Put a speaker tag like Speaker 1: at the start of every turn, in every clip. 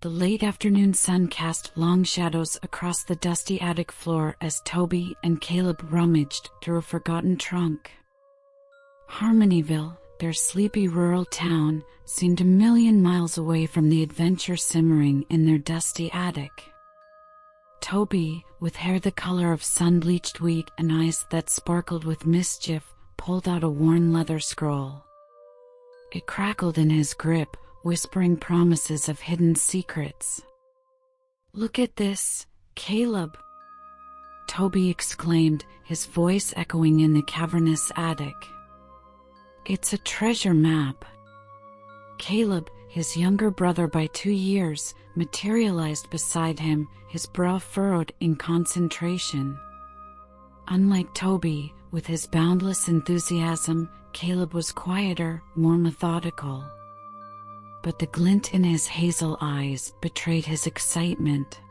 Speaker 1: The late afternoon sun cast long shadows across the dusty attic floor as Toby and Caleb rummaged through a forgotten trunk. Harmonyville, their sleepy rural town, seemed a million miles away from the adventure simmering in their dusty attic. Toby, with hair the color of sun-bleached wheat and eyes that sparkled with mischief, pulled out a worn leather scroll. It crackled in his grip, whispering promises of hidden secrets. "Look at this, Caleb!" Toby exclaimed, his voice echoing in the cavernous attic. "It's a treasure map." Caleb, his younger brother by 2 years, materialized beside him, his brow furrowed in concentration. Unlike Toby, with his boundless enthusiasm, Caleb was quieter, more methodical. But the glint in his hazel eyes betrayed his excitement.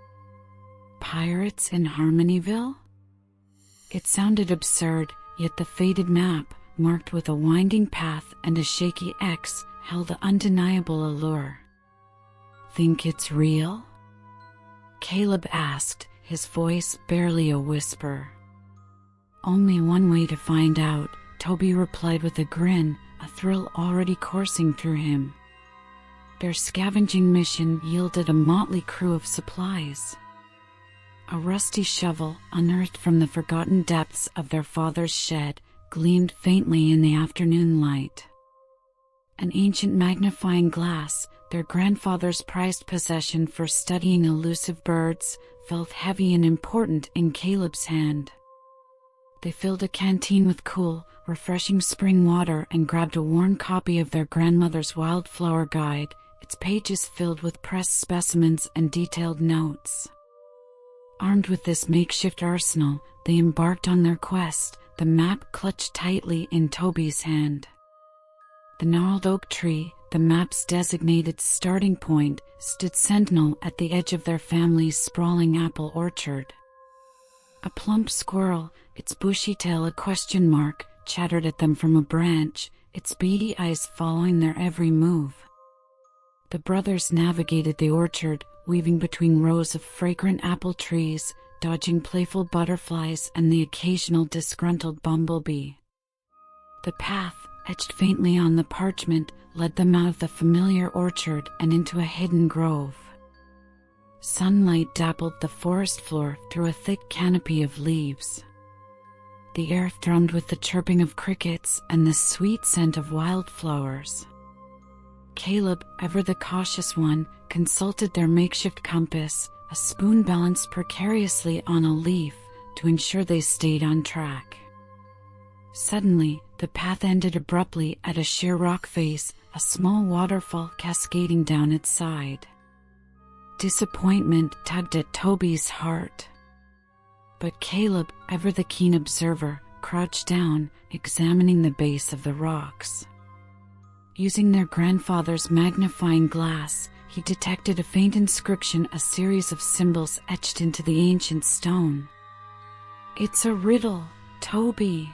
Speaker 1: Pirates in Harmonyville? It sounded absurd, yet the faded map, marked with a winding path and a shaky X, held the undeniable allure. "Think it's real?" Caleb asked, his voice barely a whisper. "Only one way to find out," Toby replied with a grin, a thrill already coursing through him. Their scavenging mission yielded a motley crew of supplies. A rusty shovel, unearthed from the forgotten depths of their father's shed, gleamed faintly in the afternoon light. An ancient magnifying glass, their grandfather's prized possession for studying elusive birds, felt heavy and important in Caleb's hand. They filled a canteen with cool, refreshing spring water and grabbed a worn copy of their grandmother's wildflower guide, its pages filled with pressed specimens and detailed notes. Armed with this makeshift arsenal, they embarked on their quest, the map clutched tightly in Toby's hand. The gnarled oak tree, the map's designated starting point, stood sentinel at the edge of their family's sprawling apple orchard. A plump squirrel, its bushy tail a question mark, chattered at them from a branch, its beady eyes following their every move. The brothers navigated the orchard, weaving between rows of fragrant apple trees, dodging playful butterflies and the occasional disgruntled bumblebee. The path, etched faintly on the parchment, led them out of the familiar orchard and into a hidden grove. Sunlight dappled the forest floor through a thick canopy of leaves. The air thrummed with the chirping of crickets and the sweet scent of wildflowers. Caleb, ever the cautious one, consulted their makeshift compass, a spoon balanced precariously on a leaf, to ensure they stayed on track. Suddenly, the path ended abruptly at a sheer rock face, a small waterfall cascading down its side. Disappointment tugged at Toby's heart. But Caleb, ever the keen observer, crouched down, examining the base of the rocks. Using their grandfather's magnifying glass, he detected a faint inscription, a series of symbols etched into the ancient stone. "It's a riddle, Toby!"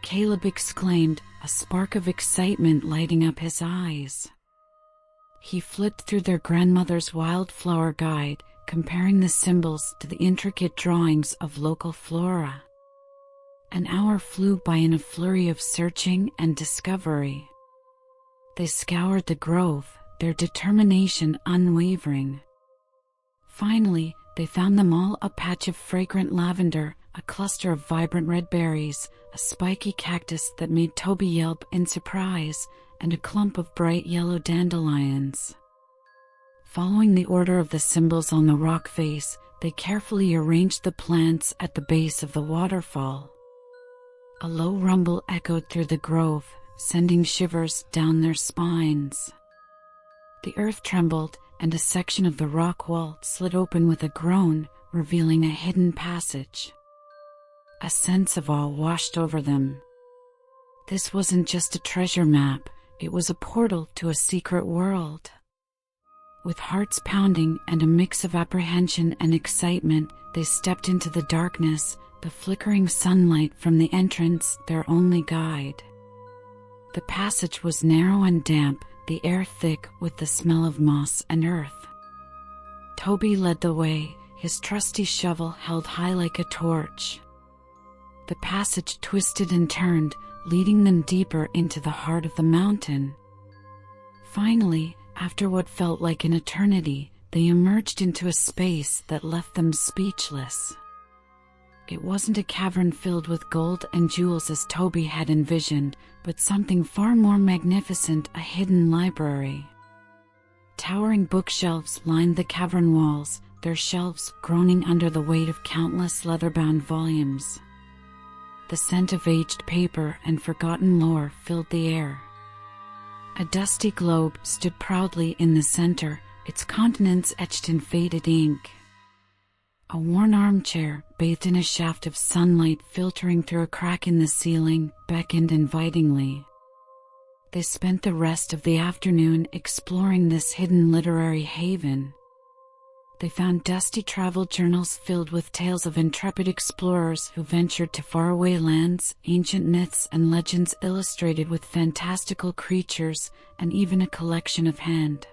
Speaker 1: Caleb exclaimed, a spark of excitement lighting up his eyes. He flipped through their grandmother's wildflower guide, comparing the symbols to the intricate drawings of local flora. An hour flew by in a flurry of searching and discovery. They scoured the grove, their determination unwavering. Finally, they found them all: a patch of fragrant lavender, a cluster of vibrant red berries, a spiky cactus that made Toby yelp in surprise, and a clump of bright yellow dandelions. Following the order of the symbols on the rock face, they carefully arranged the plants at the base of the waterfall. A low rumble echoed through the grove, sending shivers down their spines. The earth trembled, and a section of the rock wall slid open with a groan, revealing a hidden passage. A sense of awe washed over them. This wasn't just a treasure map, it was a portal to a secret world. With hearts pounding and a mix of apprehension and excitement, they stepped into the darkness, the flickering sunlight from the entrance their only guide. The passage was narrow and damp, the air thick with the smell of moss and earth. Toby led the way, his trusty shovel held high like a torch. The passage twisted and turned, leading them deeper into the heart of the mountain. Finally, after what felt like an eternity, they emerged into a space that left them speechless. It wasn't a cavern filled with gold and jewels as Toby had envisioned, but something far more magnificent, a hidden library. Towering bookshelves lined the cavern walls, their shelves groaning under the weight of countless leather-bound volumes. The scent of aged paper and forgotten lore filled the air. A dusty globe stood proudly in the center, its continents etched in faded ink. A worn armchair, bathed in a shaft of sunlight filtering through a crack in the ceiling, beckoned invitingly. They spent the rest of the afternoon exploring this hidden literary haven. They found dusty travel journals filled with tales of intrepid explorers who ventured to faraway lands, ancient myths and legends illustrated with fantastical creatures, and even a collection of hand